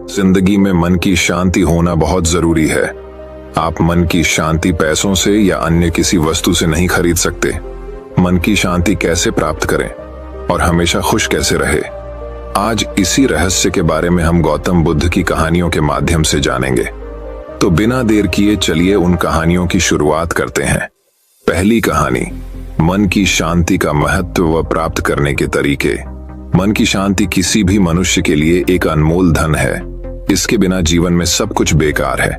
जिंदगी में मन की शांति होना बहुत जरूरी है। आप मन की शांति पैसों से या अन्य किसी वस्तु से नहीं खरीद सकते। मन की शांति कैसे प्राप्त करें और हमेशा खुश कैसे रहे, आज इसी रहस्य के बारे में हम गौतम बुद्ध की कहानियों के माध्यम से जानेंगे। तो बिना देर किए चलिए उन कहानियों की शुरुआत करते हैं। पहली कहानी, मन की शांति का महत्व व प्राप्त करने के तरीके। मन की शांति किसी भी मनुष्य के लिए एक अनमोल धन है। इसके बिना जीवन में सब कुछ बेकार है।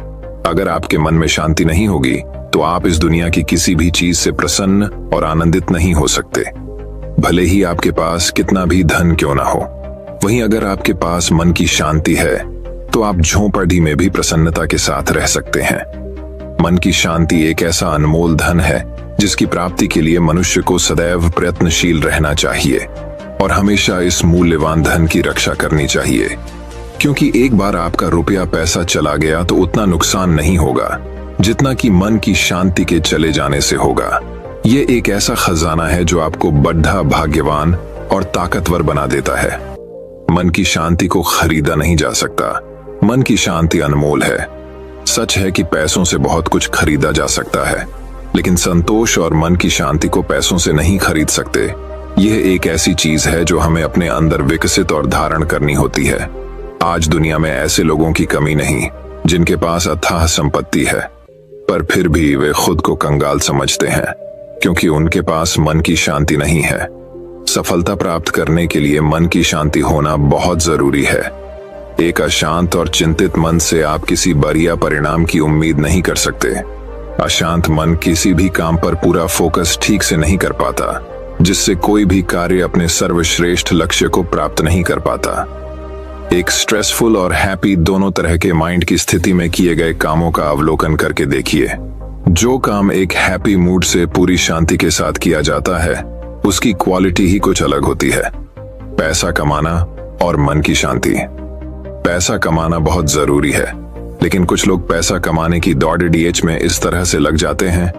अगर आपके मन में शांति नहीं होगी तो आप इस दुनिया की किसी भी चीज से प्रसन्न और आनंदित नहीं हो सकते, भले ही आपके पास कितना भी धन क्यों ना हो। वहीं अगर आपके पास मन की शांति है तो आप झोंपड़ी में भी प्रसन्नता के साथ रह सकते हैं। मन की शांति एक ऐसा अनमोल धन है जिसकी प्राप्ति के लिए मनुष्य को सदैव प्रयत्नशील रहना चाहिए और हमेशा इस मूल्यवान धन की रक्षा करनी चाहिए, क्योंकि एक बार आपका रुपया पैसा चला गया तो उतना नुकसान नहीं होगा जितना कि मन की शांति के चले जाने से होगा। ये एक ऐसा खजाना है जो आपको बढ़ा, भाग्यवान और ताकतवर बना देता है। मन की शांति को खरीदा नहीं जा सकता। मन की शांति अनमोल है। सच है कि पैसों से बहुत कुछ खरीदा जा सकता है, लेकिन संतोष और मन की शांति को पैसों से नहीं खरीद सकते। यह एक ऐसी चीज है जो हमें अपने अंदर विकसित और धारण करनी होती है। आज दुनिया में ऐसे लोगों की कमी नहीं जिनके पास अथाह संपत्ति है, पर फिर भी वे खुद को कंगाल समझते हैं क्योंकि उनके पास मन की शांति नहीं है। सफलता प्राप्त करने के लिए मन की शांति होना बहुत जरूरी है। एक अशांत और चिंतित मन से आप किसी बढ़िया परिणाम की उम्मीद नहीं कर सकते। अशांत मन किसी भी काम पर पूरा फोकस ठीक से नहीं कर पाता, जिससे कोई भी कार्य अपने सर्वश्रेष्ठ लक्ष्य को प्राप्त नहीं कर पाता। एक स्ट्रेसफुल और हैप्पी दोनों तरह के माइंड की स्थिति में किए गए कामों का अवलोकन करके देखिए। जो काम एक हैप्पी मूड से पूरी शांति के साथ किया जाता है उसकी क्वालिटी ही कुछ अलग होती है। पैसा कमाना और मन की शांति। पैसा कमाना बहुत जरूरी है, लेकिन कुछ लोग पैसा कमाने की दौड़-डीएच में इस तरह से लग जाते हैं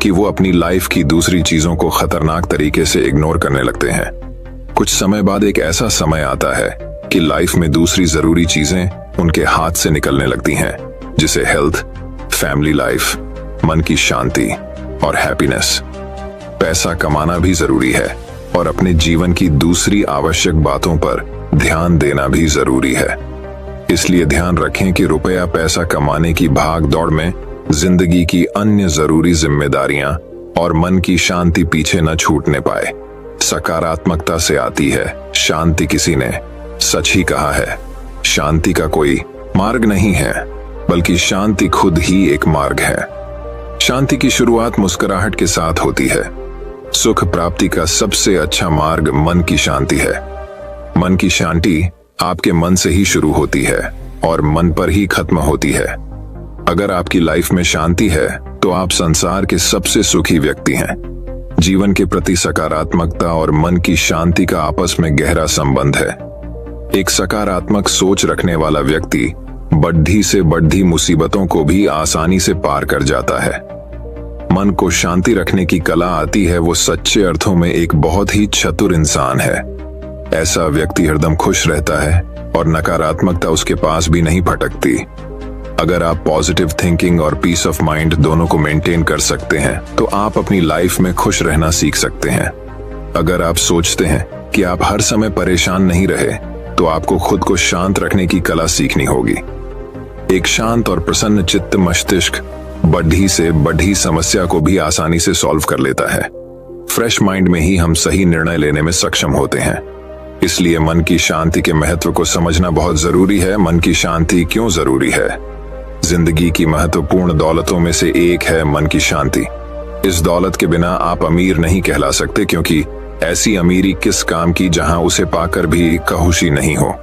कि वो अपनी लाइफ की दूसरी चीजों को खतरनाक तरीके से इग्नोर करने लगते हैं। कुछ समय बाद एक ऐसा समय आता है कि लाइफ में दूसरी जरूरी चीजें उनके हाथ से निकलने लगती हैं, जिसे हेल्थ, फैमिली लाइफ, मन की शांति और हैप्पीनेस। पैसा कमाना भी जरूरी है और अपने जीवन की दूसरी आवश्यक बातों पर ध्यान देना भी जरूरी है। इसलिए ध्यान रखें कि रुपया पैसा कमाने की भाग दौड़ में जिंदगी की अन्य जरूरी जिम्मेदारियां और मन की शांति पीछे न छूटने पाए। सकारात्मकता से आती है शांति। किसी ने सच ही कहा है, शांति का कोई मार्ग नहीं है, बल्कि शांति खुद ही एक मार्ग है। शांति की शुरुआत मुस्कुराहट के साथ होती है। सुख प्राप्ति का सबसे अच्छा मार्ग मन की शांति है। मन की शांति आपके मन से ही शुरू होती है और मन पर ही खत्म होती है। अगर आपकी लाइफ में शांति है तो आप संसार के सबसे सुखी व्यक्ति हैं। जीवन के प्रति सकारात्मकता और मन की शांति का आपस में गहरा संबंध है। एक सकारात्मक सोच रखने वाला व्यक्ति बढ़ी से बढ़ी मुसीबतों को भी आसानी से पार कर जाता है। मन को शांति रखने की कला आती है वो सच्चे अर्थों में एक बहुत ही चतुर इंसान है। ऐसा व्यक्ति हरदम खुश रहता है और नकारात्मकता उसके पास भी नहीं फटकती। अगर आप पॉजिटिव थिंकिंग और पीस ऑफ माइंड दोनों को मेंटेन कर सकते हैं तो आप अपनी लाइफ में खुश रहना सीख सकते हैं। अगर आप सोचते हैं कि आप हर समय परेशान नहीं रहे तो आपको खुद को शांत रखने की कला सीखनी होगी। एक शांत और प्रसन्न चित्त मस्तिष्क बढ़ी से बढ़ी समस्या को भी आसानी से सॉल्व कर लेता है। फ्रेश माइंड में ही हम सही निर्णय लेने में सक्षम होते हैं। इसलिए मन की शांति के महत्व को समझना बहुत जरूरी है। मन की शांति क्यों जरूरी है? जिंदगी की महत्वपूर्ण दौलतों में से एक है मन की शांति। इस दौलत के बिना आप अमीर नहीं कहला सकते, क्योंकि ऐसी अमीरी किस काम की जहां उसे पाकर भी खुशी नहीं हो।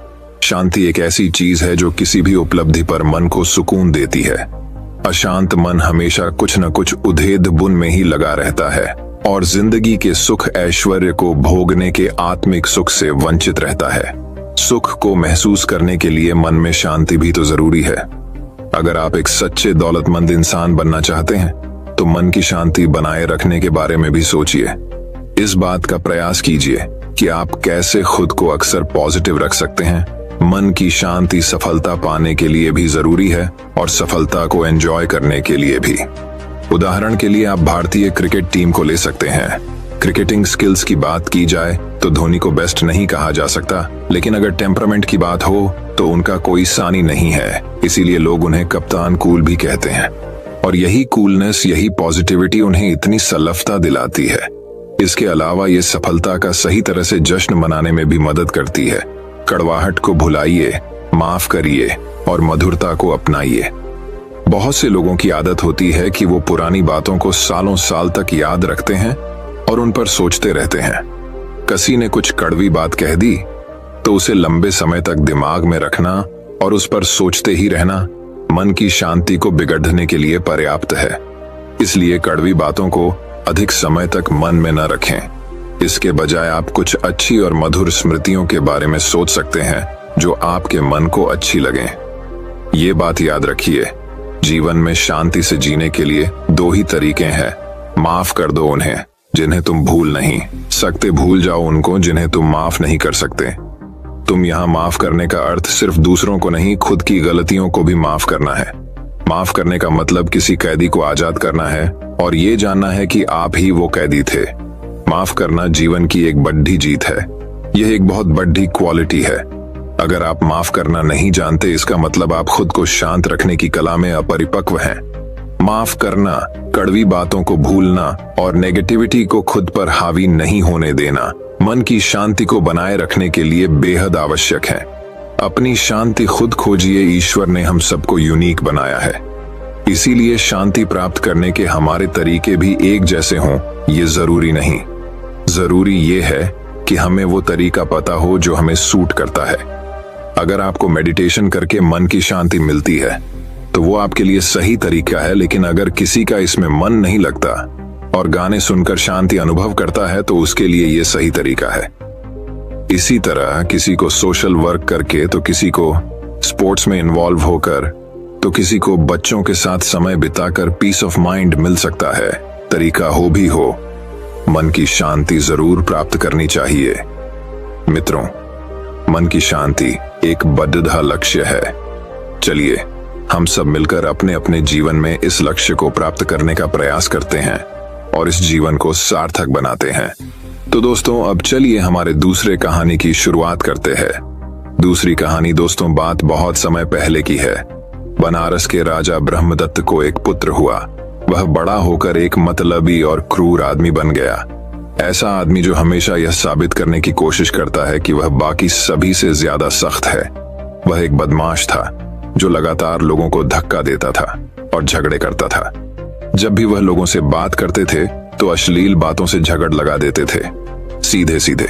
शांति एक ऐसी चीज है जो किसी भी उपलब्धि पर मन को सुकून देती है। अशांत मन हमेशा कुछ न कुछ उधेड़ बुन में ही लगा रहता है और जिंदगी के सुख ऐश्वर्य को भोगने के आत्मिक सुख से वंचित रहता है। सुख को महसूस करने के लिए मन में शांति भी तो जरूरी है। अगर आप एक सच्चे दौलतमंद इंसान बनना चाहते हैं तो मन की शांति बनाए रखने के बारे में भी सोचिए। इस बात का प्रयास कीजिए कि आप कैसे खुद को अक्सर पॉजिटिव रख सकते हैं मन की शांति सफलता पाने के लिए भी जरूरी है और सफलता को एंजॉय करने के लिए भी। उदाहरण के लिए आप भारतीय क्रिकेट टीम को ले सकते हैं। क्रिकेटिंग स्किल्स की बात की जाए तो धोनी को बेस्ट नहीं कहा जा सकता, लेकिन अगर टेम्परामेंट की बात हो तो उनका कोई सानी नहीं है, इसीलिए लोग उन्हें कप्तान कूल भी कहते हैं। और यही कूलनेस, यही पॉजिटिविटी उन्हें इतनी सलफता दिलाती है। इसके अलावा ये सफलता का सही तरह से जश्न मनाने में भी मदद करती है। कड़वाहट को भुलाइए, माफ करिए और मधुरता को अपनाइए। बहुत से लोगों की आदत होती है कि वो पुरानी बातों को सालों साल तक याद रखते हैं और उन पर सोचते रहते हैं। किसी ने कुछ कड़वी बात कह दी तो उसे लंबे समय तक दिमाग में रखना और उस पर सोचते ही रहना मन की शांति को बिगड़ने के लिए पर्याप्त है। इसलिए कड़वी बातों को अधिक समय तक मन में न रखें। इसके बजाय आप कुछ अच्छी और मधुर स्मृतियों के बारे में सोच सकते हैं जो आपके मन को अच्छी लगें। ये बात याद रखिए, जीवन में शांति से जीने के लिए दो ही तरीके हैं। माफ कर दो उन्हें जिन्हें तुम भूल नहीं सकते, भूल जाओ उनको जिन्हें तुम माफ नहीं कर सकते। तुम यहाँ माफ करने का अर्थ सिर्फ दूसरों को नहीं, खुद की गलतियों को भी माफ करना है। माफ करने का मतलब किसी कैदी को आजाद करना है और ये जानना है कि आप ही वो कैदी थे। माफ करना जीवन की एक बड़ी जीत है। यह एक बहुत बड़ी क्वालिटी है। अगर आप माफ करना नहीं जानते, इसका मतलब आप खुद को शांत रखने की कला में अपरिपक्व हैं। माफ करना, कड़वी बातों को भूलना और नेगेटिविटी को खुद पर हावी नहीं होने देना मन की शांति को बनाए रखने के लिए बेहद आवश्यक है। अपनी शांति खुद खोजिए। ईश्वर ने हम सबको यूनिक बनाया है, इसीलिए शांति प्राप्त करने के हमारे तरीके भी एक जैसे हों ये जरूरी नहीं। जरूरी ये है कि हमें वो तरीका पता हो जो हमें सूट करता है। अगर आपको मेडिटेशन करके मन की शांति मिलती है तो वो आपके लिए सही तरीका है, लेकिन अगर किसी का इसमें मन नहीं लगता और गाने सुनकर शांति अनुभव करता है तो उसके लिए ये सही तरीका है। इसी तरह किसी को सोशल वर्क करके, तो किसी को स्पोर्ट्स में इन्वॉल्व होकर, तो किसी को बच्चों के साथ समय बिताकर पीस ऑफ माइंड मिल सकता है। तरीका हो भी हो, मन की शांति जरूर प्राप्त करनी चाहिए। मित्रों, मन की शांति एक बद्धा लक्ष्य है। चलिए हम सब मिलकर अपने अपने जीवन में इस लक्ष्य को प्राप्त करने का प्रयास करते हैं और इस जीवन को सार्थक बनाते हैं। तो दोस्तों, अब चलिए हमारे दूसरे कहानी की शुरुआत करते हैं। दूसरी कहानी दोस्तों बात बहुत समय पहले की है। बनारस के राजा ब्रह्मदत्त को एक पुत्र हुआ। वह बड़ा होकर एक मतलबी और क्रूर आदमी बन गया। ऐसा आदमी जो हमेशा यह साबित करने की कोशिश करता है कि वह बाकी सभी से ज्यादा सख्त है। वह एक बदमाश था जो लगातार लोगों को धक्का देता था और झगड़े करता था। जब भी वह लोगों से बात करते थे तो अश्लील बातों से झगड़ लगा देते थे, सीधे सीधे,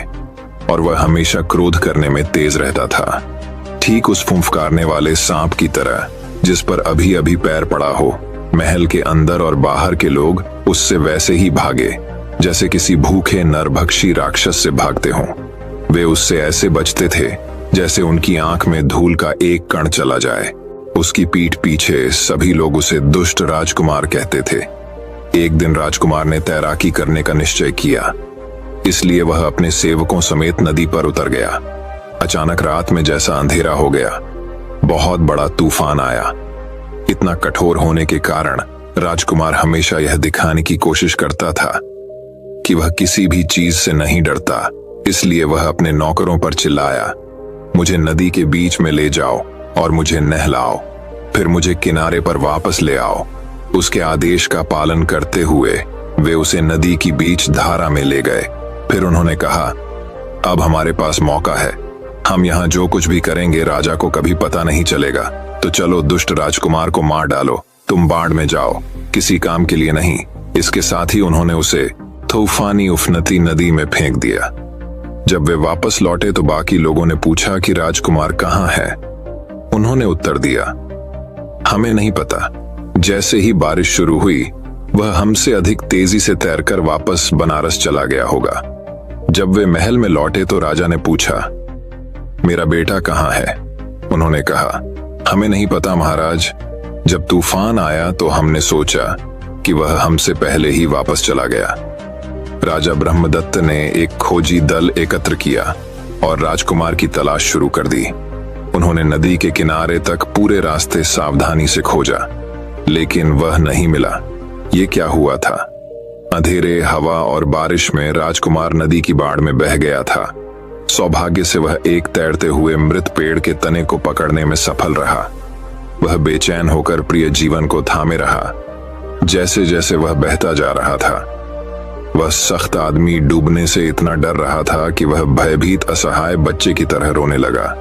और वह हमेशा क्रोध करने में तेज रहता था। ठीक उस फुंफकारने वाले सांप की तरह जिस पर अभी अभी पैर पड़ा हो। महल के अंदर और बाहर के लोग उससे वैसे ही भागे जैसे किसी भूखे नरभक्षी राक्षस से भागते हों। वे उससे ऐसे बचते थे जैसे उनकी आंख में धूल का एक कण चला जाए। उसकी पीठ पीछे सभी लोग उसे दुष्ट राजकुमार कहते थे। एक दिन राजकुमार ने तैराकी करने का निश्चय किया, इसलिए वह अपने सेवकों समेत नदी पर उतर गया। अचानक रात में जैसा अंधेरा हो गया, बहुत बड़ा तूफान आया। इतना कठोर होने के कारण राजकुमार हमेशा यह दिखाने की कोशिश करता था कि वह किसी भी चीज से नहीं डरता। इसलिए वह अपने नौकरों पर चिल्लाया, मुझे नदी के बीच में ले जाओ और मुझे नहलाओ, फिर मुझे किनारे पर वापस ले आओ। उसके आदेश का पालन करते हुए वे उसे नदी की बीच धारा में ले गए। फिर उन्होंने कहा, अब हमारे पास मौका है, हम यहाँ जो कुछ भी करेंगे राजा को कभी पता नहीं चलेगा। तो चलो दुष्ट राजकुमार को मार डालो, तुम बाढ़ में जाओ, किसी काम के लिए नहीं। इसके साथ ही उन्होंने उसे तूफानी उफनती नदी में फेंक दिया। जब वे वापस लौटे तो बाकी लोगों ने पूछा कि राजकुमार कहाँ है। उन्होंने उत्तर दिया, हमें नहीं पता। जैसे ही बारिश शुरू हुई वह हमसे अधिक तेजी से तैरकर वापस बनारस चला गया होगा। जब वे महल में लौटे तो राजा ने पूछा, मेरा बेटा कहाँ है? उन्होंने कहा, हमें नहीं पता महाराज। जब तूफान आया तो हमने सोचा कि वह हमसे पहले ही वापस चला गया। राजा ब्रह्मदत्त ने एक खोजी दल एकत्र किया और राजकुमार की तलाश शुरू कर दी। उन्होंने नदी के किनारे तक पूरे रास्ते सावधानी से खोजा, लेकिन वह नहीं मिला। ये क्या हुआ था? अंधेरे, हवा और बारिश में राजकुमार नदी की बाढ़ में बह गया था। सौभाग्य से वह एक तैरते हुए मृत पेड़ के तने को पकड़ने में सफल रहा। वह बेचैन होकर प्रिय जीवन को थामे रहा। जैसे जैसे वह बहता जा रहा था, वह सख्त आदमी डूबने से इतना डर रहा था कि वह भयभीत असहाय बच्चे की तरह रोने लगा।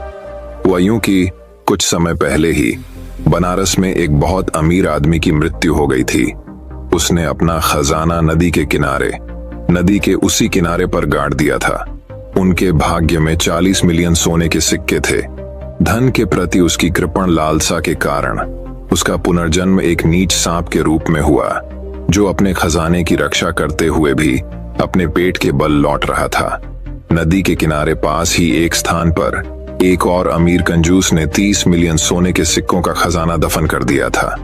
हुआ यूं कि कुछ समय पहले ही बनारस में एक बहुत अमीर आदमी की मृत्यु हो गई थी। उसने अपना खजाना नदी के किनारे, नदी के उसी किनारे पर गाड़ दिया था। उनके भाग्य में 40 मिलियन सोने के सिक्के थे। धन के प्रति उसकी कृपण लालसा के कारण उसका पुनर्जन्म एक नीच सांप के रूप में हुआ, जो अपने खजाने की रक्षा करते हुए भी अपने पेट के बल लौट रहा था। नदी के किनारे पास ही एक स्थान पर एक और अमीर कंजूस ने 30 मिलियन सोने के सिक्कों का खजाना दफन कर दिया था।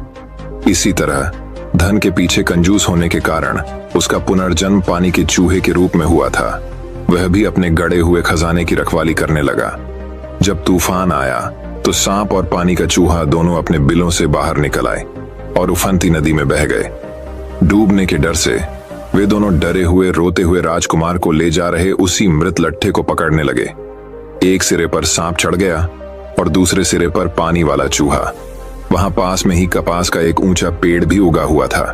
इसी तरह धन के पीछे कंजूस होने के कारण उसका पुनर्जन्म पानी के चूहे के रूप में हुआ था। वह भी अपने गड़े हुए खजाने की रखवाली करने लगा। जब तूफान आया तो सांप और पानी का चूहा दोनों अपने बिलों से बाहर निकल आए और उफनती नदी में बह गए। डूबने के डर से वे दोनों डरे हुए रोते हुए राजकुमार को ले जा रहे उसी मृत लट्ठे को पकड़ने लगे। एक सिरे पर सांप चढ़ गया और दूसरे सिरे पर पानी वाला चूहा। वहां पास में ही कपास का एक ऊंचा पेड़ भी उगा हुआ था।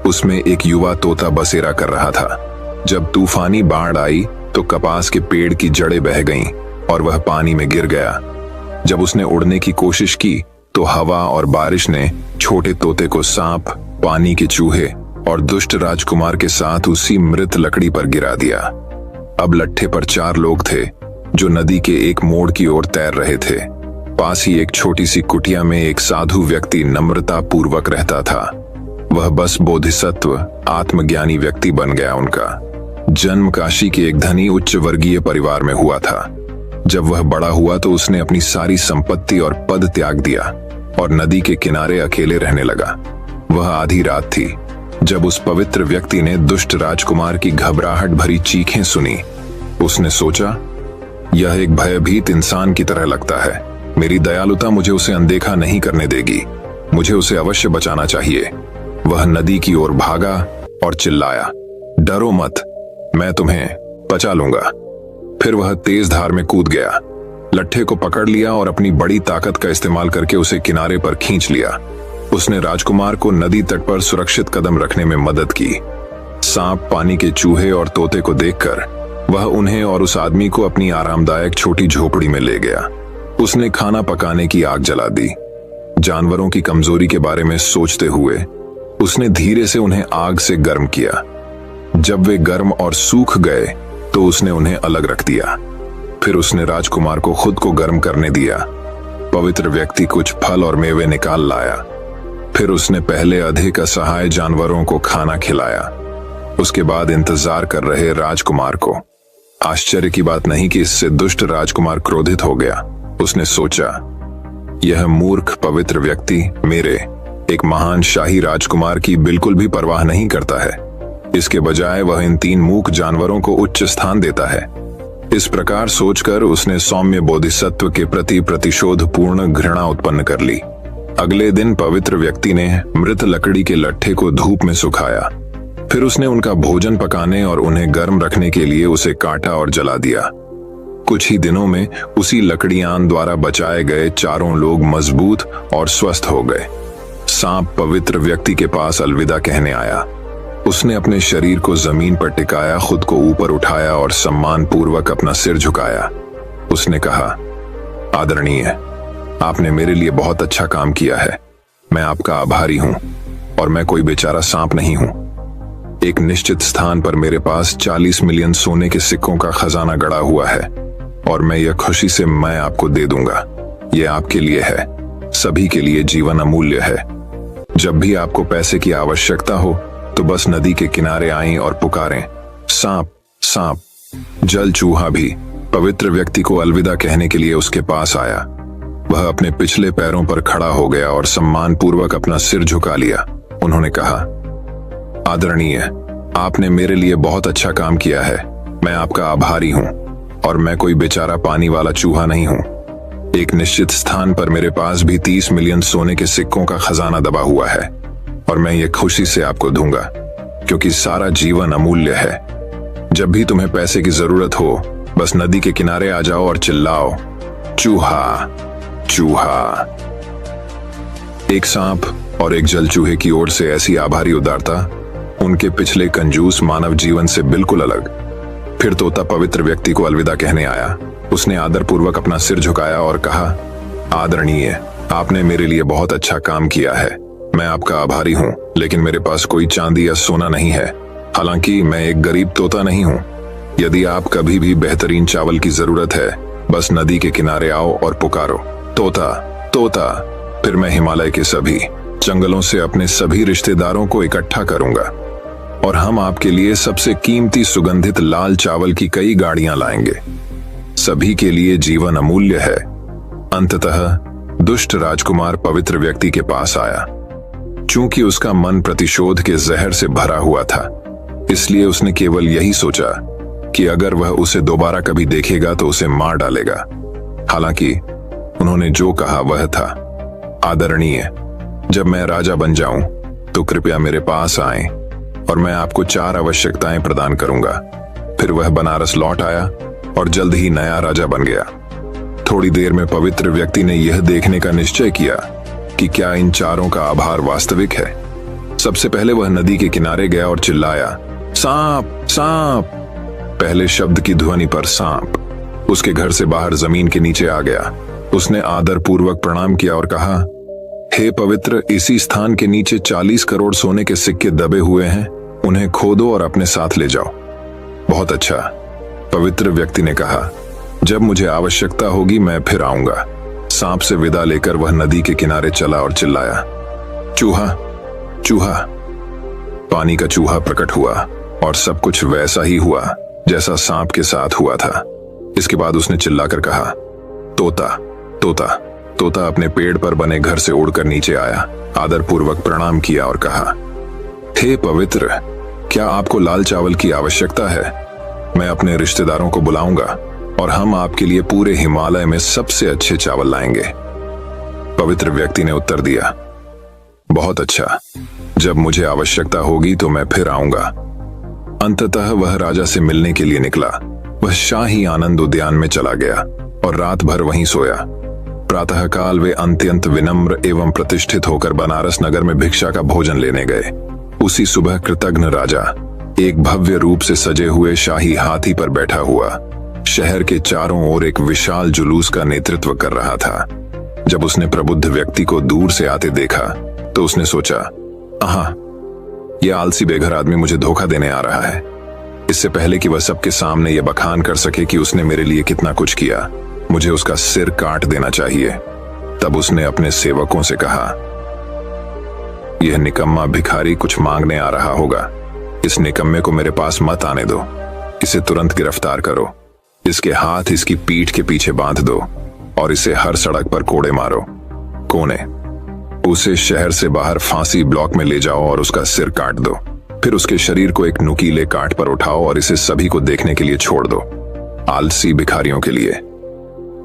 उसमें एक युवा तोता बसेरा कर रहा था। जब तूफानी बाढ़ आई तो कपास के पेड़ की जड़ें बह गईं और वह पानी में गिर गया। जब उसने उड़ने की कोशिश की तो हवा और बारिश ने छोटे तोते को सांप, पानी के चूहे और दुष्ट राजकुमार के साथ उसी मृत लकड़ी पर गिरा दिया। अब लट्ठे पर 4 लोग थे जो नदी के एक मोड़ की ओर तैर रहे थे। पास ही एक छोटी सी कुटिया में एक साधु व्यक्ति नम्रता पूर्वक रहता था। वह बस बोधिसत्व, आत्मज्ञानी व्यक्ति बन गया। उनका जन्म काशी के एक धनी उच्च वर्गीय परिवार में हुआ था। जब वह बड़ा हुआ तो उसने अपनी सारी संपत्ति और पद त्याग दिया और नदी के किनारे अकेले रहने लगा। वह आधी रात थी जब उस पवित्र व्यक्ति ने दुष्ट राजकुमार की घबराहट भरी चीखें सुनी। उसने सोचा, यह एक भयभीत इंसान की तरह लगता है। मेरी दयालुता मुझे उसे अनदेखा नहीं करने देगी। मुझे उसे अवश्य बचाना चाहिए। वह नदी की ओर भागा और चिल्लाया, डरो मत, मैं तुम्हें बचा लूंगा। फिर वह तेज धार में कूद गया, लट्ठे को पकड़ लिया और अपनी बड़ी ताकत का इस्तेमाल करके उसे किनारे पर खींच लिया। उसने राजकुमार को नदी तट पर सुरक्षित कदम रखने में मदद की। सांप, पानी के चूहे और तोते को देखकर वह उन्हें और उस आदमी को अपनी आरामदायक छोटी झोपड़ी में ले गया। उसने खाना पकाने की आग जला दी। जानवरों की कमजोरी के बारे में सोचते हुए उसने धीरे से उन्हें आग से गर्म किया। जब वे गर्म और सूख गए तो उसने उन्हें अलग रख दिया। फिर उसने राजकुमार को खुद को गर्म करने दिया। पवित्र व्यक्ति कुछ फल और मेवे निकाल लाया। फिर उसने पहले अधिक असहाय जानवरों को खाना खिलाया। उसके बाद इंतजार कर रहे राजकुमार को। आश्चर्य की बात नहीं कि इससे दुष्ट राजकुमार क्रोधित हो गया। उसने सोचा, यह मूर्ख पवित्र व्यक्ति मेरे, एक महान शाही राजकुमार की बिल्कुल भी परवाह नहीं करता है। इसके बजाय वह इन 3 मूक जानवरों को उच्च स्थान देता है। इस प्रकार सोचकर उसने सौम्य बोधिसत्व के प्रति प्रतिशोधपूर्ण घृणा उत्पन्न कर ली। अगले दिन पवित्र व्यक्ति ने मृत लकड़ी के लट्ठे को धूप में सुखाया। फिर उसने उनका भोजन पकाने और उन्हें गर्म रखने के लिए उसे काटा और जला दिया। कुछ ही दिनों में उसी लकड़ियान द्वारा बचाए गए 4 लोग मजबूत और स्वस्थ हो गए। सांप पवित्र व्यक्ति के पास अलविदा कहने आया। उसने अपने शरीर को जमीन पर टिकाया, खुद को ऊपर उठाया और सम्मान पूर्वक अपना सिर झुकाया। उसने कहा, आदरणीय, आपने मेरे लिए बहुत अच्छा काम किया है। मैं आपका आभारी हूं और मैं कोई बेचारा सांप नहीं हूं। एक निश्चित स्थान पर मेरे पास 40 मिलियन सोने के सिक्कों का खजाना गड़ा हुआ है और मैं यह खुशी से मैं आपको दे दूंगा। यह आपके लिए है, सभी के लिए जीवन अमूल्य है। जब भी आपको पैसे की आवश्यकता हो तो बस नदी के किनारे आएं और पुकारें, सांप सांप। जल चूहा भी पवित्र व्यक्ति को अलविदा कहने के लिए उसके पास आया। वह अपने पिछले पैरों पर खड़ा हो गया और सम्मान पूर्वक अपना सिर झुका लिया। उन्होंने कहा, आदरणीय, आपने मेरे लिए बहुत अच्छा काम किया है। मैं आपका आभारी हूं और मैं कोई बेचारा पानी वाला चूहा नहीं हूं। एक निश्चित स्थान पर मेरे पास भी 30 मिलियन सोने के सिक्कों का खजाना दबा हुआ है और मैं ये खुशी से आपको दूंगा, क्योंकि सारा जीवन अमूल्य है। जब भी तुम्हें पैसे की जरूरत हो, बस नदी के किनारे आ जाओ और चिल्लाओ, चूहा चूहा। एक सांप और एक जल चूहे की ओर से ऐसी आभारी उदारता, उनके पिछले कंजूस मानव जीवन से बिल्कुल अलग। फिर तोता पवित्र व्यक्ति को अलविदा कहने आया। उसने आदरपूर्वक अपना सिर झुकाया और कहा, आदरणीय, आपने मेरे लिए बहुत अच्छा काम किया है। मैं आपका आभारी हूँ, लेकिन मेरे पास कोई चांदी या सोना नहीं है। हालांकि मैं एक गरीब तोता नहीं हूँ। यदि आप कभी भी बेहतरीन चावल की जरूरत है, बस नदी के किनारे आओ और पुकारो, तोता तोता। फिर मैं हिमालय के सभी जंगलों से अपने सभी रिश्तेदारों को इकट्ठा करूंगा और हम आपके लिए सबसे कीमती सुगंधित लाल चावल की कई गाड़ियां लाएंगे। सभी के लिए जीवन अमूल्य है। अंततः दुष्ट राजकुमार पवित्र व्यक्ति के पास आया। चूंकि उसका मन प्रतिशोध के जहर से भरा हुआ था, इसलिए उसने केवल यही सोचा कि अगर वह उसे दोबारा कभी देखेगा तो उसे मार डालेगा। हालांकि उन्होंने जो कहा वह था, आदरणीय, जब मैं राजा बन जाऊं तो कृपया मेरे पास आएं और मैं आपको 4 आवश्यकताएं प्रदान करूंगा। फिर वह बनारस लौट आया और जल्द ही नया राजा बन गया। थोड़ी देर में पवित्र व्यक्ति ने यह देखने का निश्चय किया कि क्या इन चारों का आभार वास्तविक है। सबसे पहले वह नदी के किनारे गया और चिल्लाया, सांप सांप। पहले शब्द की ध्वनि पर सांप उसके घर से बाहर जमीन के नीचे आ गया। उसने आदरपूर्वक प्रणाम किया और कहा, हे पवित्र, इसी स्थान के नीचे 40 करोड़ सोने के सिक्के दबे हुए हैं। उन्हें खोदो और अपने साथ ले जाओ। बहुत अच्छा, पवित्र व्यक्ति ने कहा, जब मुझे आवश्यकता होगी मैं फिर आऊंगा। सांप से विदा लेकर वह नदी के किनारे चला और चिल्लाया, चूहा चूहा। पानी का चूहा प्रकट हुआ और सब कुछ वैसा ही हुआ जैसा सांप के साथ हुआ था। इसके बाद उसने चिल्लाकर कहा, तोता तोता। तोता अपने पेड़ पर बने घर से उड़कर नीचे आया, आदरपूर्वक प्रणाम किया और कहा, हे पवित्र, क्या आपको लाल चावल की आवश्यकता है? मैं अपने रिश्तेदारों को बुलाऊंगा और हम आपके लिए पूरे हिमालय में सबसे अच्छे चावल लाएंगे। पवित्र व्यक्ति ने उत्तर दिया, बहुत अच्छा, जब मुझे आवश्यकता होगी तो मैं फिर आऊंगा। अंततः वह राजा से मिलने के लिए निकला। वह शाही आनंद उद्यान में चला गया और रात भर वहीं सोया। प्रातःकाल वे अत्यंत विनम्र एवं प्रतिष्ठित होकर बनारस नगर में भिक्षा का भोजन लेने गए। उसी सुबह कृतघ्न राजा एक भव्य रूप से सजे हुए शाही हाथी पर बैठा हुआ शहर के चारों ओर एक विशाल जुलूस का नेतृत्व कर रहा था। जब उसने प्रबुद्ध व्यक्ति को दूर से आते देखा तो उसने सोचा, आहा, यह आलसी बेघर आदमी मुझे धोखा देने आ रहा है। इससे पहले कि वह सबके सामने यह बखान कर सके कि उसने मेरे लिए कितना कुछ किया, मुझे उसका सिर काट देना चाहिए। तब उसने अपने सेवकों से कहा, यह निकम्मा भिखारी कुछ मांगने आ रहा होगा। इस निकम्मे को मेरे पास मत आने दो। इसे तुरंत गिरफ्तार करो, इसके हाथ इसकी पीठ के पीछे बांध दो और इसे हर सड़क पर कोड़े मारो। कोने उसे शहर से बाहर फांसी ब्लॉक में ले जाओ और उसका सिर काट दो। फिर उसके शरीर को एक नुकीले काट पर उठाओ और इसे सभी को देखने के लिए छोड़ दो, आलसी भिखारियों के लिए।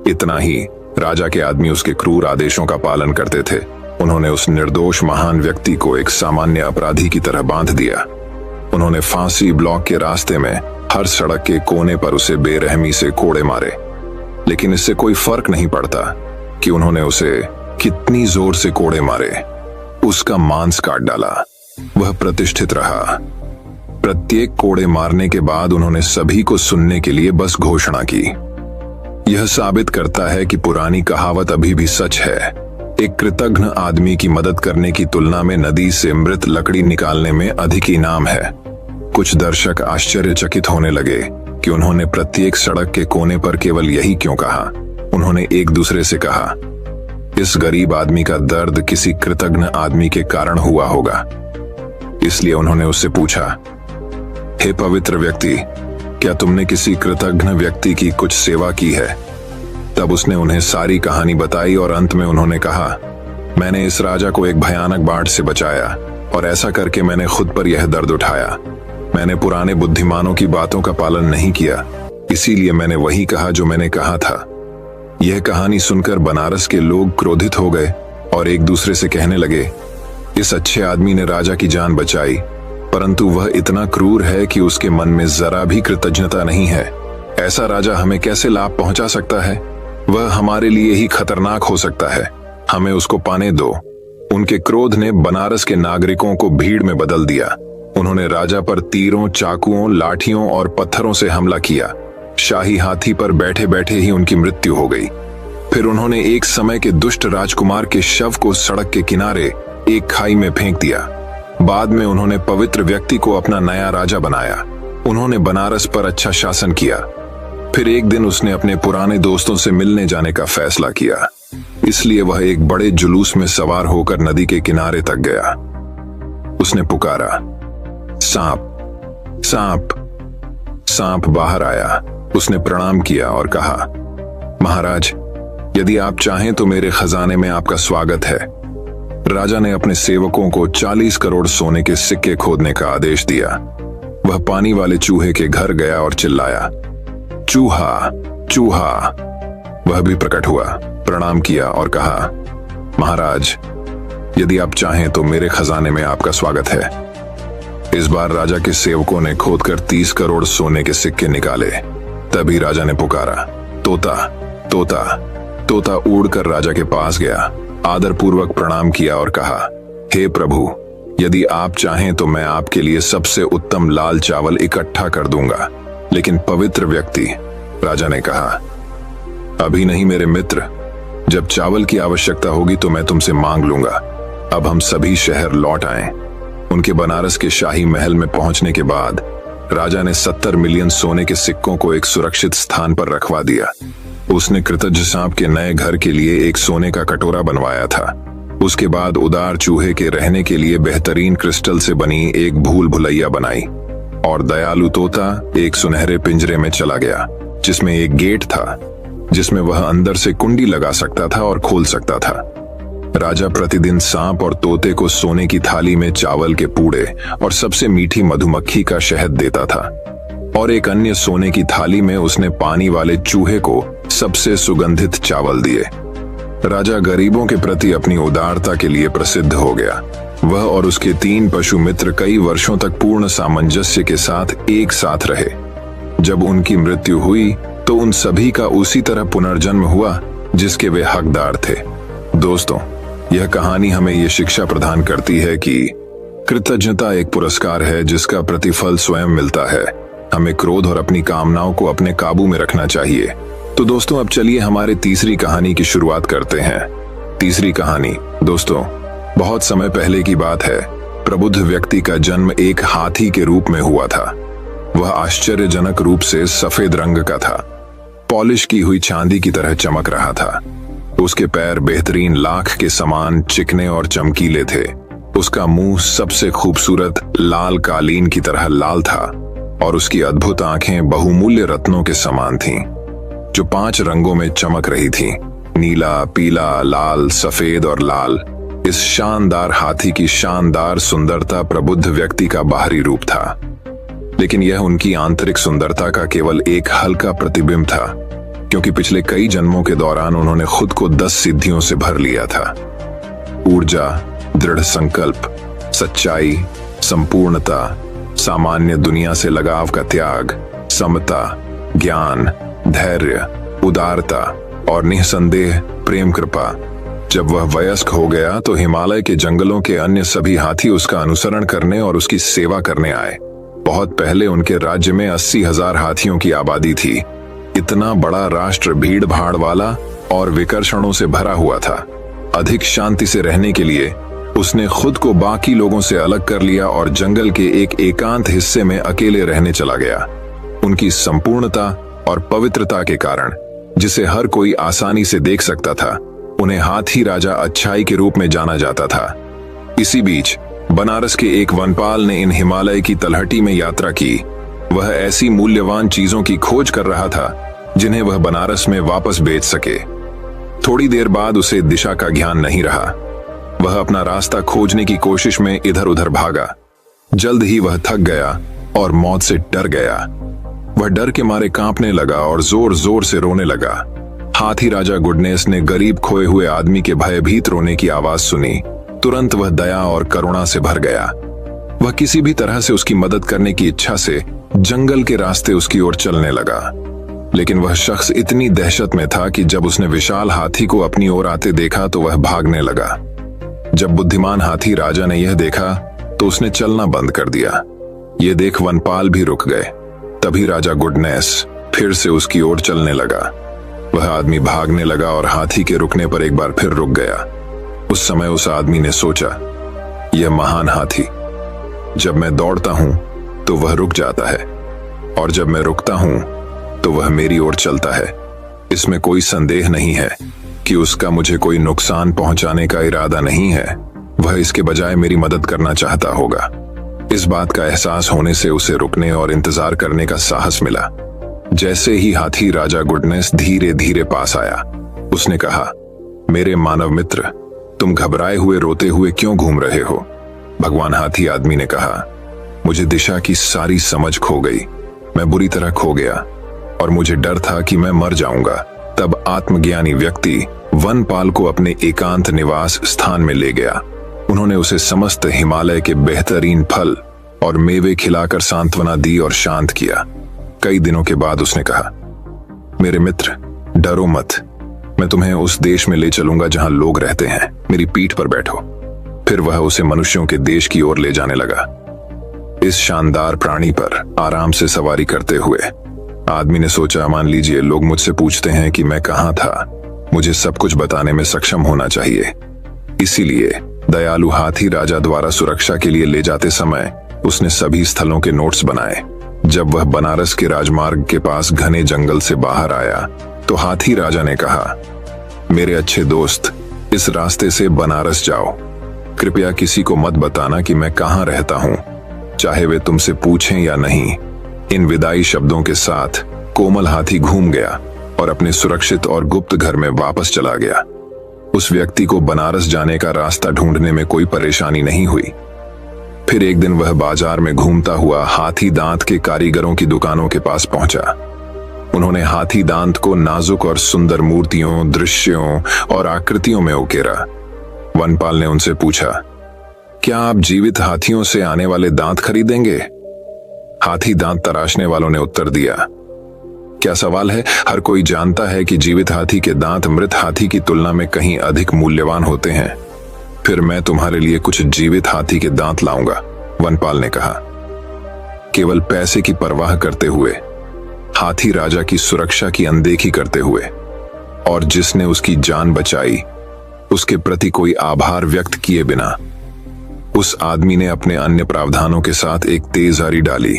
इतना ही, राजा के आदमी उसके क्रूर आदेशों का पालन करते थे। उन्होंने उस निर्दोष महान व्यक्ति को एक सामान्य अपराधी की तरह बांध दिया। उन्होंने फांसी ब्लॉक के रास्ते में हर सड़क के कोने पर उसे बेरहमी से कोड़े मारे। लेकिन इससे कोई फर्क नहीं पड़ता कि उन्होंने उसे कितनी जोर से कोड़े मारे। उसका मांस काट डाला। वह प्रतिष्ठित रहा। प्रत्येक कोड़े मारने के बाद उन्होंने सभी को सुनने के लिए बस घोषणा की। यह साबित करता है कि पुरानी कहावत अभी भी सच है, एक कृतघ्न आदमी की मदद करने की तुलना में नदी से मृत लकड़ी निकालने में अधिक इनाम है। कुछ दर्शक आश्चर्यचकित होने लगे कि उन्होंने प्रत्येक सड़क के कोने पर केवल यही क्यों कहा। उन्होंने एक दूसरे से कहा, इस गरीब आदमी का दर्द किसी कृतघ्न आदमी के कारण हुआ होगा। इसलिए उन्होंने उससे पूछा, हे पवित्र व्यक्ति, क्या तुमने किसी कृतघ्न व्यक्ति की कुछ सेवा की है? तब उसने उन्हें सारी कहानी बताई और अंत में उन्होंने कहा, मैंने इस राजा को एक भयानक बाढ़ से बचाया और ऐसा करके मैंने खुद पर यह दर्द उठाया। मैंने पुराने बुद्धिमानों की बातों का पालन नहीं किया, इसीलिए मैंने वही कहा जो मैंने कहा था। यह कहानी सुनकर बनारस के लोग क्रोधित हो गए और एक दूसरे से कहने लगे, इस अच्छे आदमी ने राजा की जान बचाई, परंतु वह इतना क्रूर है कि उसके मन में जरा भी कृतज्ञता नहीं है। ऐसा राजा हमें कैसे लाभ पहुंचा सकता है? वह हमारे लिए ही खतरनाक हो सकता है। हमें उसको पाने दो। उनके क्रोध ने बनारस के नागरिकों को भीड़ में बदल दिया। उन्होंने राजा पर तीरों, चाकुओं, लाठियों और पत्थरों से हमला किया। शाही हाथी पर बैठे बैठे ही उनकी मृत्यु हो गई। फिर उन्होंने एक समय के दुष्ट राजकुमार के शव को सड़क के किनारे एक खाई में फेंक दिया। बाद में उन्होंने पवित्र व्यक्ति को अपना नया राजा बनाया। उन्होंने बनारस पर अच्छा शासन किया। फिर एक दिन उसने अपने पुराने दोस्तों से मिलने जाने का फैसला किया, इसलिए वह एक बड़े जुलूस में सवार होकर नदी के किनारे तक गया। उसने पुकारा, सांप, सांप। सांप बाहर आया। उसने प्रणाम किया और कहा, महाराज, यदि आप चाहें तो मेरे खजाने में आपका स्वागत है। राजा ने अपने सेवकों को 40 करोड़ सोने के सिक्के खोदने का आदेश दिया। वह पानी वाले चूहे के घर गया और चिल्लाया, चूहा, चूहा। वह भी प्रकट हुआ, प्रणाम किया और कहा, महाराज, यदि आप चाहें तो मेरे खजाने में आपका स्वागत है। इस बार राजा के सेवकों ने खोदकर 30 करोड़ सोने के सिक्के निकाले। तभी राजा ने पुकारा, तोता, तोता। तोता उड़कर राजा के पास गया, आदरपूर्वक प्रणाम किया और कहा, हे प्रभु, यदि आप चाहें तो मैं आपके लिए सबसे उत्तम लाल चावल इकट्ठा कर दूंगा। लेकिन पवित्र व्यक्ति, राजा ने कहा, अभी नहीं मेरे मित्र, जब चावल की आवश्यकता होगी तो मैं तुमसे मांग लूंगा। अब हम सभी शहर लौट आए। उनके बनारस के शाही महल में पहुंचने के बाद राजा ने 70 मिलियन सोने के सिक्कों को एक सुरक्षित स्थान पर रखवा दिया। उसने कृतज्ञ सांप के नए घर के लिए एक सोने का कटोरा बनवाया था। उसके बाद उदार चूहे के रहने के लिए बेहतरीन क्रिस्टल से बनी एक भूल भुलैया बनाई और दयालु तोता एक सुनहरे पिंजरे में चला गया, जिसमें एक गेट था, जिसमें वह अंदर से कुंडी लगा सकता था और खोल सकता था। राजा प्रतिदिन सांप और तोते को सोने की थाली में चावल के पूड़े और सबसे मीठी मधुमक्खी का शहद देता था, और एक अन्य सोने की थाली में उसने पानी वाले चूहे को सबसे सुगंधित चावल दिए। राजा गरीबों के प्रति अपनी उदारता के लिए प्रसिद्ध हो गया। वह और उसके 3 पशु मित्र कई वर्षों तक पूर्ण सामंजस्य के साथ एक साथ रहे। जब उनकी मृत्यु हुई तो उन सभी का उसी तरह पुनर्जन्म हुआ जिसके वे हकदार थे। दोस्तों, यह कहानी हमें यह शिक्षा प्रदान करती है कि कृतज्ञता एक पुरस्कार है जिसका प्रतिफल स्वयं मिलता है। हमें क्रोध और अपनी कामनाओं को अपने काबू में रखना चाहिए। तो दोस्तों, अब चलिए हमारे तीसरी कहानी की शुरुआत करते हैं। तीसरी कहानी, दोस्तों, बहुत समय पहले की बात है। प्रबुद्ध व्यक्ति का जन्म एक हाथी के रूप में हुआ था। वह आश्चर्यजनक रूप से सफेद रंग का था, पॉलिश की हुई चांदी की तरह चमक रहा था। उसके पैर बेहतरीन लाख के समान चिकने और चमकीले थे। उसका मुंह सबसे खूबसूरत लाल कालीन की तरह लाल था और उसकी अद्भुत आंखें बहुमूल्य रत्नों के समान थीं, जो 5 रंगों में चमक रही थीं, नीला, पीला, लाल, सफेद और लाल। इस शानदार हाथी की शानदार सुंदरता प्रबुद्ध व्यक्ति का बाहरी रूप था, लेकिन यह उनकी आंतरिक सुंदरता का केवल एक हल्का प्रतिबिंब था, क्योंकि पिछले कई जन्मों के दौरान उन्होंने खुद को 10 सिद्धियों से भर लिया था। ऊर्जा, दृढ़ संकल्प, सच्चाई, संपूर्णता, सामान्य दुनिया से लगाव का त्याग, समता, ज्ञान, धैर्य, उदारता और निसंदेह प्रेम कृपा। जब वह वयस्क हो गया तो हिमालय के जंगलों के अन्य सभी हाथी उसका अनुसरण करने और उसकी सेवा करने आए। बहुत पहले उनके राज्य में 80,000 हाथियों की आबादी थी। इतना बड़ा राष्ट्र भीड़ भाड़ वाला और विकर्षणों से भरा हुआ था। अधिक शांति से रहने के लिए उसने खुद को बाकी लोगों से अलग कर लिया और जंगल के एक एकांत हिस्से में अकेले रहने चला गया। उनकी संपूर्णता और पवित्रता के कारण, जिसे हर कोई आसानी से देख सकता था, उन्हें हाथी राजा अच्छाई के रूप में जाना जाता था। इसी बीच बनारस के एक वनपाल ने इन हिमालय की तलहटी में यात्रा की। वह ऐसी मूल्यवान चीजों की खोज कर रहा था जिन्हें वह बनारस में वापस बेच सके। थोड़ी देर बाद उसे दिशा का ज्ञान नहीं रहा। वह अपना रास्ता खोजने की कोशिश में इधर उधर भागा। जल्द ही वह थक गया और मौत से डर गया। वह डर के मारे कांपने लगा और जोर जोर से रोने लगा। हाथी राजा गुडनेस ने गरीब खोए हुए आदमी के भयभीत रोने की आवाज सुनी। तुरंत वह दया और करुणा से भर गया। वह किसी भी तरह से उसकी मदद करने की इच्छा से जंगल के रास्ते उसकी ओर चलने लगा। लेकिन वह शख्स इतनी दहशत में था कि जब उसने विशाल हाथी को अपनी ओर आते देखा तो वह भागने लगा। जब बुद्धिमान हाथी राजा ने यह देखा तो उसने चलना बंद कर दिया। यह देख वनपाल भी रुक गए। तभी राजा गुडनेस फिर से उसकी ओर चलने लगा। वह आदमी भागने लगा और हाथी के रुकने पर एक बार फिर रुक गया। उस समय उस आदमी ने सोचा, यह महान हाथी, जब मैं दौड़ता हूं तो वह रुक जाता है और जब मैं रुकता हूं तो वह मेरी ओर चलता है। इसमें कोई संदेह नहीं है कि उसका मुझे कोई नुकसान पहुंचाने का इरादा नहीं है। वह इसके बजाय मेरी मदद करना चाहता होगा। इस बात का एहसास होने से उसे रुकने और इंतजार करने का साहस मिला। जैसे ही हाथी राजा गुडनेस धीरे धीरे पास आया, उसने कहा, मेरे मानव मित्र, तुम घबराए हुए रोते हुए क्यों घूम रहे हो? भगवान हाथी आदमी ने कहा, मुझे दिशा की सारी समझ खो गई। मैं बुरी तरह खो गया और मुझे डर था कि मैं मर जाऊंगा। तब आत्मज्ञानी व्यक्ति वनपाल को अपने एकांत निवास स्थान में ले गया। उन्होंने उसे समस्त हिमालय के बेहतरीन फल और मेवे खिलाकर सांत्वना दी और शांत किया। कई दिनों के बाद उसने कहा, मेरे मित्र, डरो मत, मैं तुम्हें उस देश में ले चलूंगा जहां लोग रहते हैं। मेरी पीठ पर बैठो। फिर वह उसे मनुष्यों के देश की ओर ले जाने लगा। इस शानदार प्राणी पर आराम से सवारी करते हुए आदमी ने सोचा, मान लीजिए लोग मुझसे पूछते हैं कि मैं कहां था, मुझे सब कुछ बताने में सक्षम होना चाहिए। इसीलिए दयालु हाथी राजा द्वारा सुरक्षा के लिए ले जाते समय उसने सभी स्थलों के नोट्स बनाए। जब वह बनारस के राजमार्ग के पास घने जंगल से बाहर आया तो हाथी राजा ने कहा, मेरे अच्छे दोस्त, इस रास्ते से बनारस जाओ। कृपया किसी को मत बताना कि मैं कहां रहता हूं, चाहे वे तुमसे पूछें या नहीं। इन विदाई शब्दों के साथ कोमल हाथी घूम गया और अपने सुरक्षित और गुप्त घर में वापस चला गया। उस व्यक्ति को बनारस जाने का रास्ता ढूंढने में कोई परेशानी नहीं हुई। फिर एक दिन वह बाजार में घूमता हुआ हाथी दांत के कारीगरों की दुकानों के पास पहुंचा। उन्होंने हाथी दांत को नाजुक और सुंदर मूर्तियों, दृश्यों और आकृतियों में उकेरा। वनपाल ने उनसे पूछा, क्या आप जीवित हाथियों से आने वाले दांत खरीदेंगे? हाथी दांत तराशने वालों ने उत्तर दिया, क्या सवाल है? हर कोई जानता है कि जीवित हाथी के दांत मृत हाथी की तुलना में कहीं अधिक मूल्यवान होते हैं। फिर मैं तुम्हारे लिए कुछ जीवित हाथी के दांत लाऊंगा, वनपाल ने कहा। केवल पैसे की परवाह करते हुए, हाथी राजा की सुरक्षा की अनदेखी करते हुए और जिसने उसकी जान बचाई उसके प्रति कोई आभार व्यक्त किए बिना उस आदमी ने अपने अन्य प्रावधानों के साथ एक तेज आरी डाली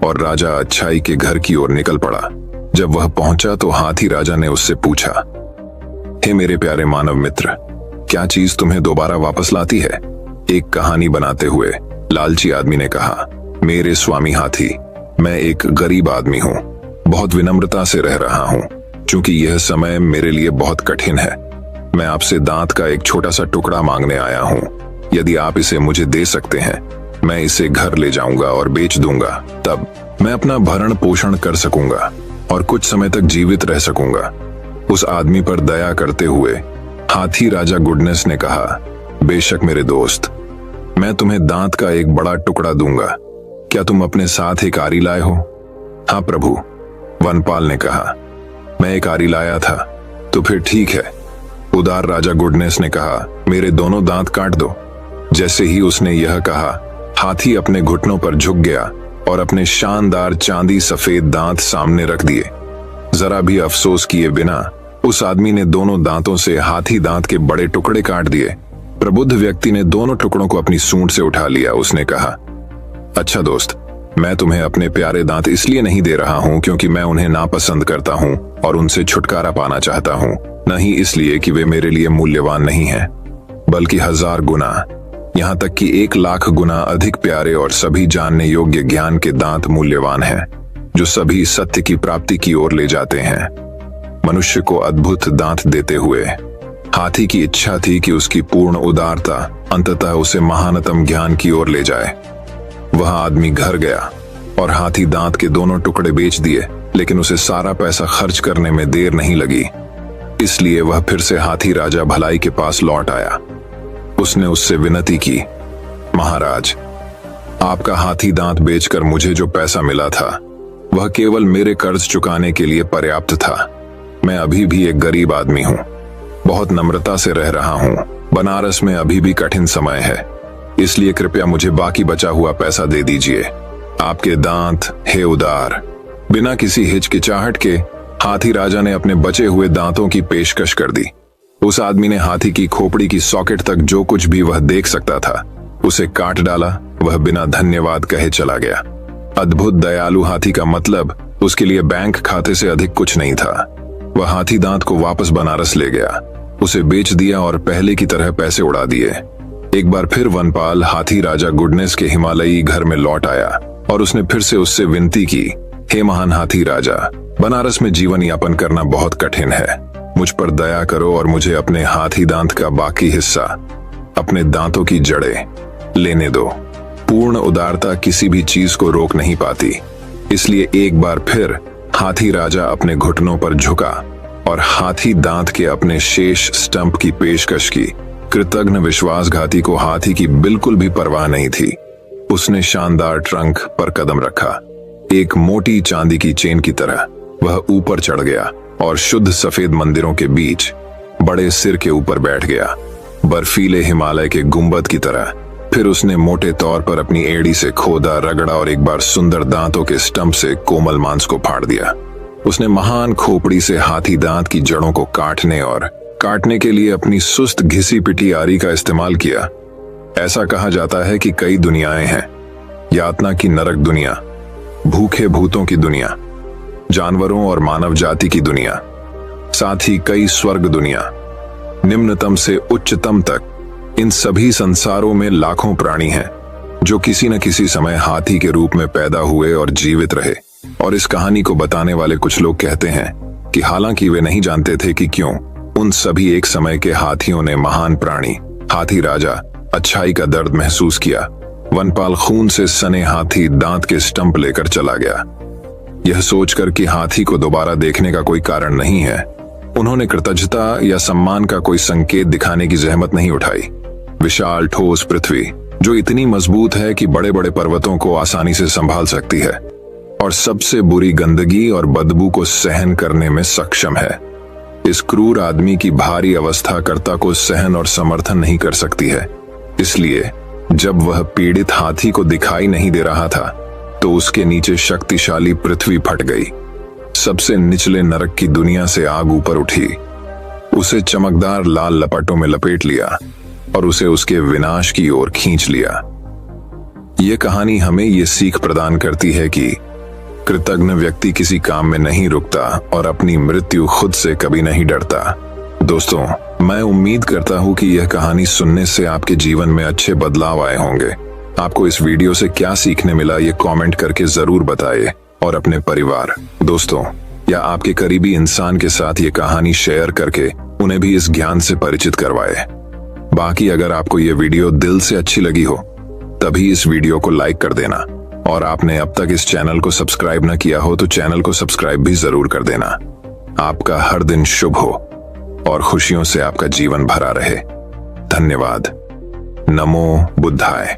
और राजा अच्छाई के घर की ओर निकल पड़ा। जब वह पहुंचा तो हाथी राजा ने उससे पूछा, हे मेरे प्यारे मानव मित्र, क्या चीज तुम्हें दोबारा वापस लाती है? एक कहानी बनाते हुए लालची आदमी ने कहा, मेरे स्वामी हाथी, मैं एक गरीब आदमी हूँ, बहुत विनम्रता से रह रहा हूँ। क्योंकि यह समय मेरे लिए बहुत कठिन है, मैं आपसे दांत का एक छोटा सा टुकड़ा मांगने आया हूँ। यदि आप इसे मुझे दे सकते हैं, मैं इसे घर ले जाऊंगा और बेच दूंगा। तब मैं अपना भरण पोषण कर सकूंगा और कुछ समय तक जीवित रह सकूंगा। उस आदमी पर दया करते हुए हाथी राजा गुडनेस ने कहा, बेशक मेरे दोस्त, मैं तुम्हें दांत का एक बड़ा टुकड़ा दूंगा। क्या तुम अपने साथ एक आरी लाए हो? हाँ प्रभु, वनपाल ने कहा, मैं एक आरी लाया था। तो फिर ठीक है, उदार राजा गुडनेस ने कहा, मेरे दोनों दांत काट दो। जैसे ही उसने यह कहा, हाथी अपने घुटनों पर झुक गया और अपने शानदार चांदी सफेद दांत सामने रख दिए। जरा भी अफसोस किए बिना उस आदमी ने दोनों दांतों से हाथी दांत के बड़े टुकड़े काट दिए। प्रबुद्ध व्यक्ति ने दोनों टुकड़ों को अपनी सूंड से उठा लिया। उसने कहा, अच्छा दोस्त, मैं तुम्हें अपने प्यारे दांत इसलिए नहीं दे रहा हूं क्योंकि मैं उन्हें नापसंद करता हूं और उनसे छुटकारा पाना चाहता हूं, न ही इसलिए कि वे मेरे लिए मूल्यवान नहीं हैं, बल्कि 1000 गुना, यहाँ तक कि 1,00,000 गुना अधिक प्यारे और सभी जानने योग्य ज्ञान के दांत मूल्यवान हैं, जो सभी सत्य की प्राप्ति की ओर ले जाते हैं। मनुष्य को अद्भुत दांत देते हुए हाथी की इच्छा थी कि उसकी पूर्ण उदारता अंततः उसे महानतम ज्ञान की ओर ले जाए। वह आदमी घर गया और हाथी दांत के दोनों टुकड़े बेच दिए, लेकिन उसे सारा पैसा खर्च करने में देर नहीं लगी। इसलिए वह फिर से हाथी राजा भलाई के पास लौट आया। उसने उससे विनती की, महाराज, आपका हाथी दांत बेचकर मुझे जो पैसा मिला था वह केवल मेरे कर्ज चुकाने के लिए पर्याप्त था। मैं अभी भी एक गरीब आदमी हूँ, बहुत नम्रता से रह रहा हूँ। बनारस में अभी भी कठिन समय है, इसलिए कृपया मुझे बाकी बचा हुआ पैसा दे दीजिए। आपके दांत हे उदार। बिना किसी हिचकिचाहट के हाथी राजा ने अपने बचे हुए दांतों की पेशकश कर दी। उस आदमी ने हाथी की खोपड़ी की सॉकेट तक जो कुछ भी वह देख सकता था उसे काट डाला। वह बिना धन्यवाद कहे चला गया। अद्भुत दयालु हाथी का मतलब उसके लिए बैंक खाते से अधिक कुछ नहीं था। वह हाथी दांत को वापस बनारस ले गया, उसे बेच दिया और पहले की तरह पैसे उड़ा दिए। एक बार फिर वनपाल हाथी राजा गुडनेस के हिमालयी घर में लौट आया और उसने फिर से उससे विनती की, हे महान हाथी राजा, बनारस में जीवन यापन करना बहुत कठिन है। मुझ पर दया करो और मुझे अपने हाथी दांत का बाकी हिस्सा, अपने दांतों की जड़ें लेने दो। पूर्ण उदारता किसी भी चीज को रोक नहीं पाती, इसलिए एक बार फिर हाथी राजा अपने घुटनों पर झुका और हाथी दांत के अपने शेष स्टंप की पेशकश की। कृतज्ञ विश्वासघाती को हाथी की बिल्कुल भी परवाह नहीं थी। उसने शानदार ट्रंक पर कदम रखा। एक मोटी चांदी की चेन की तरह वह ऊपर चढ़ गया और शुद्ध सफेद मंदिरों के बीच बड़े सिर के ऊपर बैठ गया, बर्फीले हिमालय के गुंबद की तरह। फिर उसने मोटे तौर पर अपनी एड़ी से खोदा, रगड़ा और एक बार सुंदर दांतों के स्टंप से कोमल मांस को फाड़ दिया। उसने महान खोपड़ी से हाथी दांत की जड़ों को काटने के लिए अपनी सुस्त घिसी पिटी आरी का इस्तेमाल किया। ऐसा कहा जाता है कि कई दुनियाएं हैं, यातना की नरक दुनिया, भूखे भूतों की दुनिया, जानवरों और मानव जाति की दुनिया, साथ ही कई स्वर्ग दुनिया, निम्नतम से उच्चतम तक। इन सभी संसारों में लाखों प्राणी हैं जो किसी न किसी समय हाथी के रूप में पैदा हुए और जीवित रहे। और इस कहानी को बताने वाले कुछ लोग कहते हैं कि हालांकि वे नहीं जानते थे कि क्यों उन सभी एक समय के हाथियों ने महान प्राणी हाथी राजा अच्छाई का दर्द महसूस किया। वनपाल खून से सने हाथी दांत के स्टंप लेकर चला गया, यह सोचकर कि हाथी को दोबारा देखने का कोई कारण नहीं है। उन्होंने कृतज्ञता या सम्मान का कोई संकेत दिखाने की जहमत नहीं उठाई। विशाल ठोस पृथ्वी जो इतनी मजबूत है कि बड़े बड़े पर्वतों को आसानी से संभाल सकती है और सबसे बुरी गंदगी और बदबू को सहन करने में सक्षम है, इस क्रूर आदमी की भारी अवस्थाकर्ता को सहन और समर्थन नहीं कर सकती है। इसलिए जब वह पीड़ित हाथी को दिखाई नहीं दे रहा था तो उसके नीचे शक्तिशाली पृथ्वी फट गई। सबसे निचले नरक की दुनिया से आग ऊपर उठी, उसे चमकदार लाल लपटों में लपेट लिया और उसे उसके विनाश की ओर खींच लिया। यह कहानी हमें यह सीख प्रदान करती है कि कृतज्ञ व्यक्ति किसी काम में नहीं रुकता और अपनी मृत्यु खुद से कभी नहीं डरता। दोस्तों, मैं उम्मीद करता हूं कि यह कहानी सुनने से आपके जीवन में अच्छे बदलाव आए होंगे। आपको इस वीडियो से क्या सीखने मिला ये कमेंट करके जरूर बताइए और अपने परिवार, दोस्तों या आपके करीबी इंसान के साथ ये कहानी शेयर करके उन्हें भी इस ज्ञान से परिचित करवाए। बाकी अगर आपको ये वीडियो दिल से अच्छी लगी हो तभी इस वीडियो को लाइक कर देना और आपने अब तक इस चैनल को सब्सक्राइब न किया हो तो चैनल को सब्सक्राइब भी जरूर कर देना। आपका हर दिन शुभ हो और खुशियों से आपका जीवन भरा रहे। धन्यवाद। नमो बुद्धाय।